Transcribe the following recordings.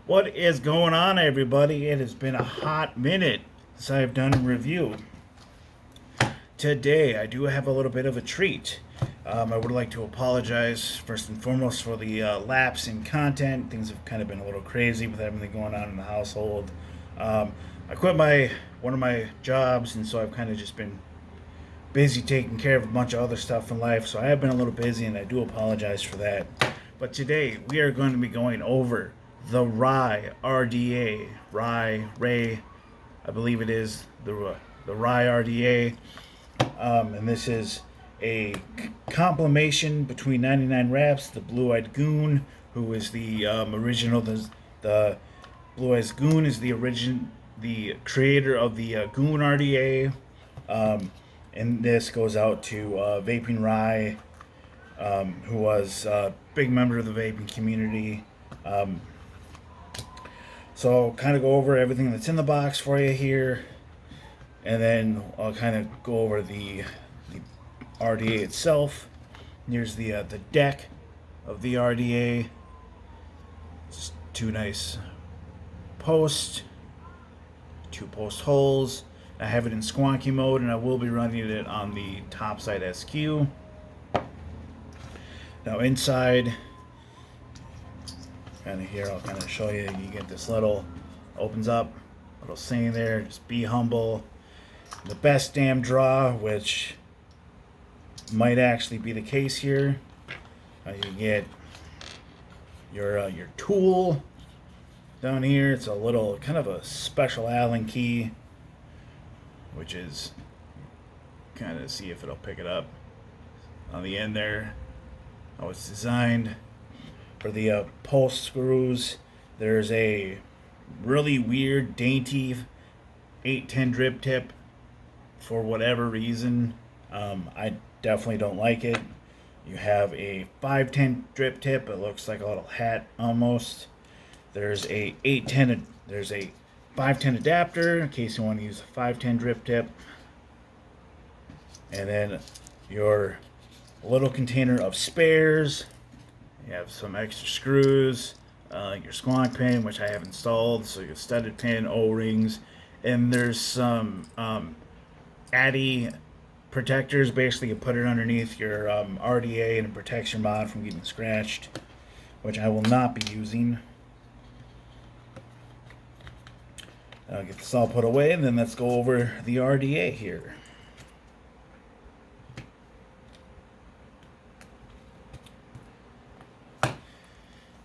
What is going on, everybody? It has been a hot minute since I've done a review. Today, I do have a little bit of a treat. I would like to apologize first and foremost for the lapse in content. Things have kind of been a little crazy with everything going on in the household. I quit one of my jobs, and so I've kind of just been busy taking care of a bunch of other stuff in life. So I have been a little busy, and I do apologize for that. But today, we are going to be going over the Rye RDA. Ray, I believe it is the Rye RDA. And this is a compilation between 99 Raps, the Blue Eyed Goon, who is the original. The Blue Eyed Goon is the creator of the Goon RDA. And this goes out to Vaping Rye, who was a big member of the vaping community. So I'll kind of go over everything that's in the box for you here, and then I'll kind of go over the RDA itself. Here's the deck of the RDA. Just two nice posts, two post holes. I have it in squonky mode, and I will be running it on the topside SQ. Now inside, kind of here, I'll kind of show you. You get this little, opens up, little saying there, just be humble. The best damn draw, which might actually be the case here. You get your tool down here. It's a little, kind of a special Allen key, which is, kind of see if it'll pick it up on the end there. How it's designed. For the pulse screws, there's a really weird, dainty 810 drip tip. For whatever reason, I definitely don't like it. You have a 510 drip tip. It looks like a little hat almost. There's a 810. There's a 510 adapter in case you want to use a 510 drip tip. And then your little container of spares. You have some extra screws, your squonk pin, which I have installed, so your studded pin, O-rings, and there's some Addy protectors. Basically, you put it underneath your RDA and it protects your mod from getting scratched, which I will not be using. I'll get this all put away, and then let's go over the RDA here.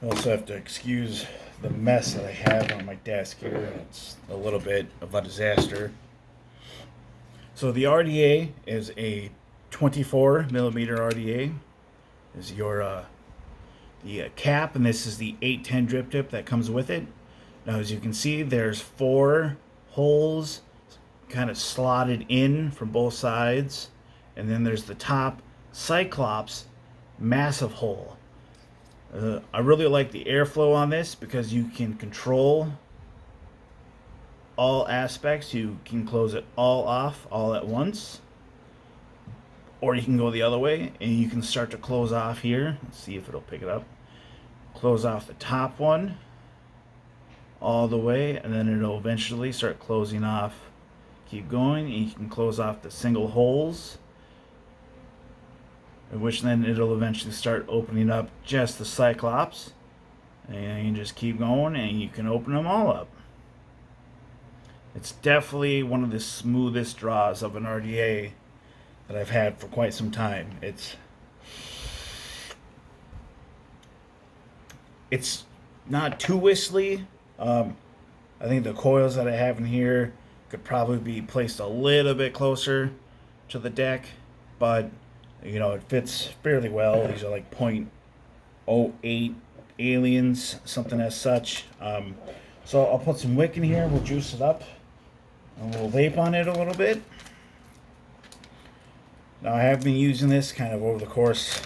I also have to excuse the mess that I have on my desk here. It's a little bit of a disaster. So the RDA is a 24 millimeter RDA. Is your the cap, and this is the 810 drip tip that comes with it. Now, as you can see, there's 4 holes kind of slotted in from both sides, and then there's the top Cyclops massive hole. I really like the airflow on this because you can control all aspects. You can close it all off all at once, or you can go the other way and you can start to close off here. Let's see if it'll pick it up. Close off the top one all the way, and then it'll eventually start closing off. Keep going, and you can close off the single holes, which then it'll eventually start opening up just the Cyclops, and you just keep going and you can open them all up. It's definitely one of the smoothest draws of an RDA that I've had for quite some time. It's not too whistly. I think the coils that I have in here could probably be placed a little bit closer to the deck, but you know, it fits fairly well. These are like .08 aliens, something as such. So I'll put some wick in here. We'll juice it up, and we'll vape on it a little bit. Now, I have been using this kind of over the course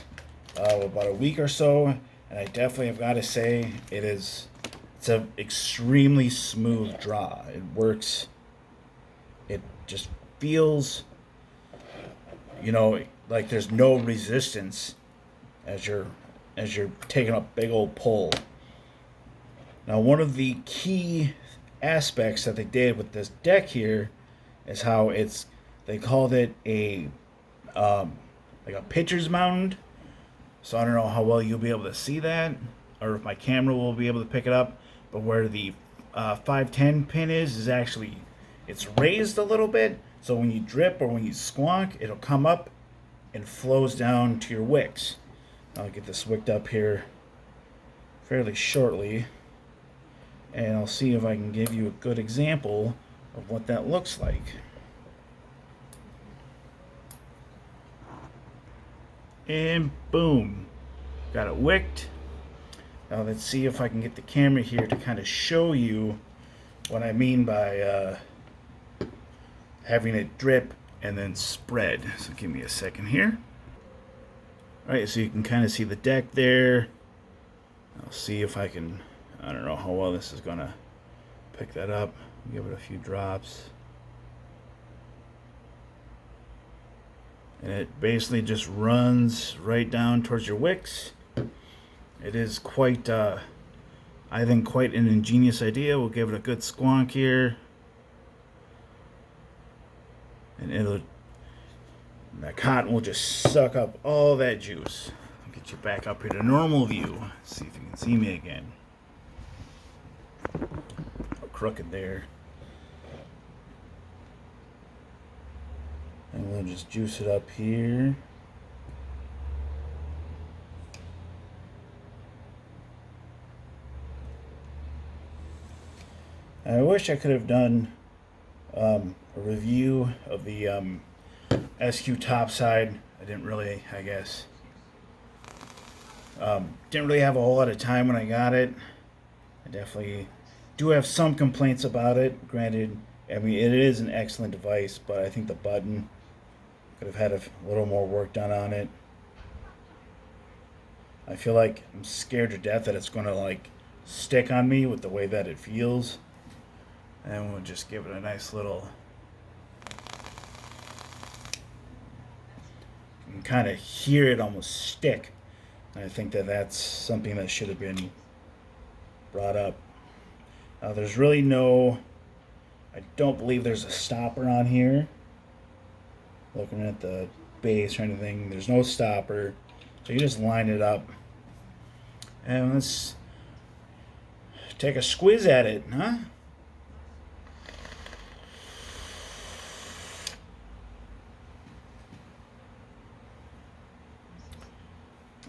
of about a week or so, and I definitely have got to say it's an extremely smooth draw. It works. It just feels, you know, like there's no resistance as you're taking a big old pull. Now, one of the key aspects that they did with this deck here is how they called it um, like a pitcher's mound. So I don't know how well you'll be able to see that, or if my camera will be able to pick it up. But where the 510 pin is actually, it's raised a little bit. So when you drip or when you squonk, it'll come up and flows down to your wicks. I'll get this wicked up here fairly shortly, and I'll see if I can give you a good example of what that looks like. And boom, got it wicked. Now let's see if I can get the camera here to kind of show you what I mean by having it drip and then spread. So give me a second here. Alright, so you can kind of see the deck there. I'll see if I can, I don't know how well this is gonna pick that up. Give it a few drops. And it basically just runs right down towards your wicks. It is quite, I think, quite an ingenious idea. We'll give it a good squonk here. And that cotton will just suck up all that juice. I'll get you back up here to normal view. See if you can see me again. Crooked there. And we'll just juice it up here. I wish I could have done a review of the SQ topside. I didn't really, I guess. Didn't really have a whole lot of time when I got it. I definitely do have some complaints about it. Granted, I mean, it is an excellent device, but I think the button could have had a little more work done on it. I feel like I'm scared to death that it's going to like stick on me with the way that it feels. And we'll just give it a nice little. You can kind of hear it almost stick. And I think that that's something that should have been brought up. Now, there's really no. I don't believe there's a stopper on here. Looking at the base or anything, there's no stopper. So you just line it up. And let's take a squiz at it, huh?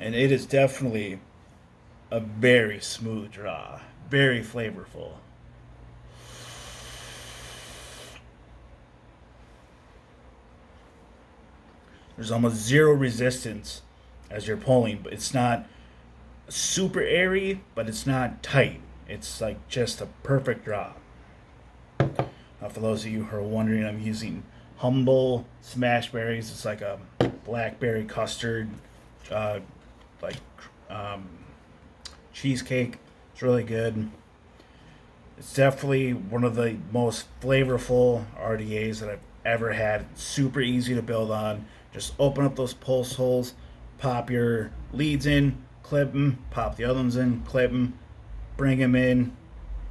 And it is definitely a very smooth draw, very flavorful. There's almost zero resistance as you're pulling, but it's not super airy, but it's not tight. It's like just a perfect draw. For those of you who are wondering, I'm using Humble Smash Berries. It's like a blackberry custard, like cheesecake. It's really good. It's definitely one of the most flavorful RDAs that I've ever had. It's super easy to build on. Just open up those pulse holes, pop your leads in, clip them, pop the other ones in, clip them, bring them in,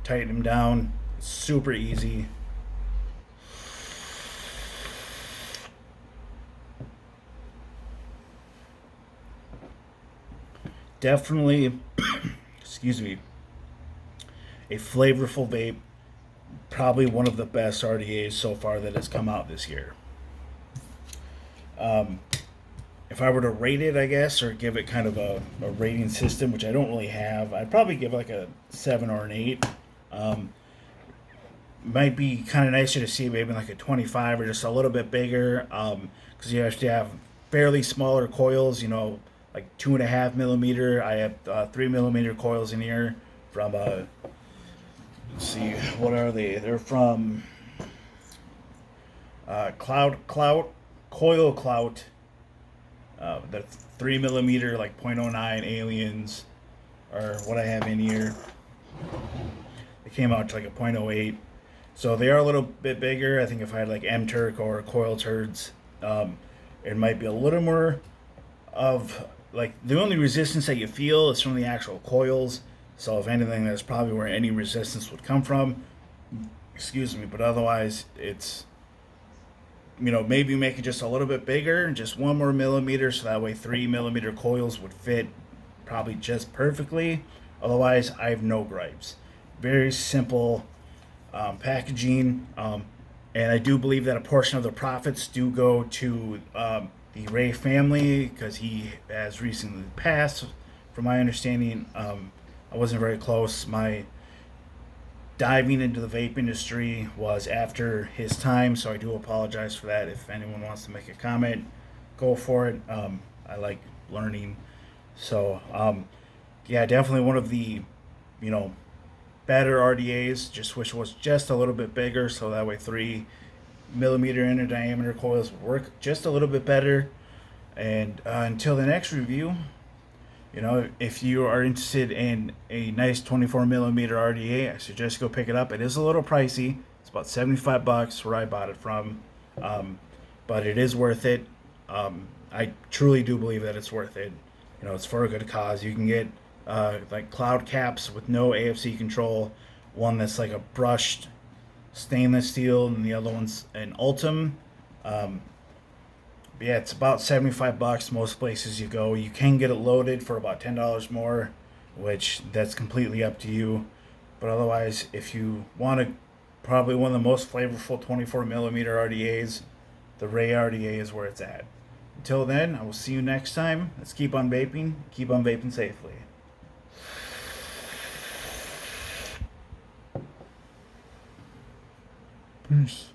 tighten them down. It's super easy. Definitely, excuse me, a flavorful vape. Probably one of the best RDAs so far that has come out this year. If I were to rate it, I guess, or give it kind of a rating system, which I don't really have, I'd probably give it like a 7 or an 8. Might be kind of nicer to see maybe like a 25 or just a little bit bigger, because you have to have fairly smaller coils, you know, like 2.5 millimeter. I have 3 millimeter coils in here from, let's see, what are they? They're from Coil Clout. The 3 millimeter, like 0.09 aliens, are what I have in here. They came out to like a 0.08. So they are a little bit bigger. I think if I had like M-Turk or Coil Turds, it might be a little more of, like, the only resistance that you feel is from the actual coils. So if anything, that's probably where any resistance would come from. Excuse me, but otherwise, it's, maybe make it just a little bit bigger, just 1 more millimeter, so that way 3 millimeter coils would fit probably just perfectly. Otherwise, I have no gripes. Very simple packaging, and I do believe that a portion of the profits do go to the Ray family because he has recently passed. From my understanding, I wasn't very close. My diving into the vape industry was after his time, so I do apologize for that. If anyone wants to make a comment, go for it. I like learning. So, yeah, definitely one of the, you know, better RDAs. Just wish it was just a little bit bigger, so that way 3 millimeter inner diameter coils work just a little bit better. And until the next review, if you are interested in a nice 24 millimeter RDA, I suggest go pick it up. It is a little pricey. It's about $75 where I bought it from, but it is worth it. I truly do believe that it's worth it. It's for a good cause. You can get like cloud caps with no AFC control. One that's like a brushed stainless steel, and the other one's an Ultim. Yeah, it's about $75 most places you go. You can get it loaded for about $10 more, which that's completely up to you. But otherwise, if you want to, probably one of the most flavorful 24 millimeter RDAs, the Ray RDA is where it's at. Until then, I will see you next time. Let's keep on vaping safely. Peace.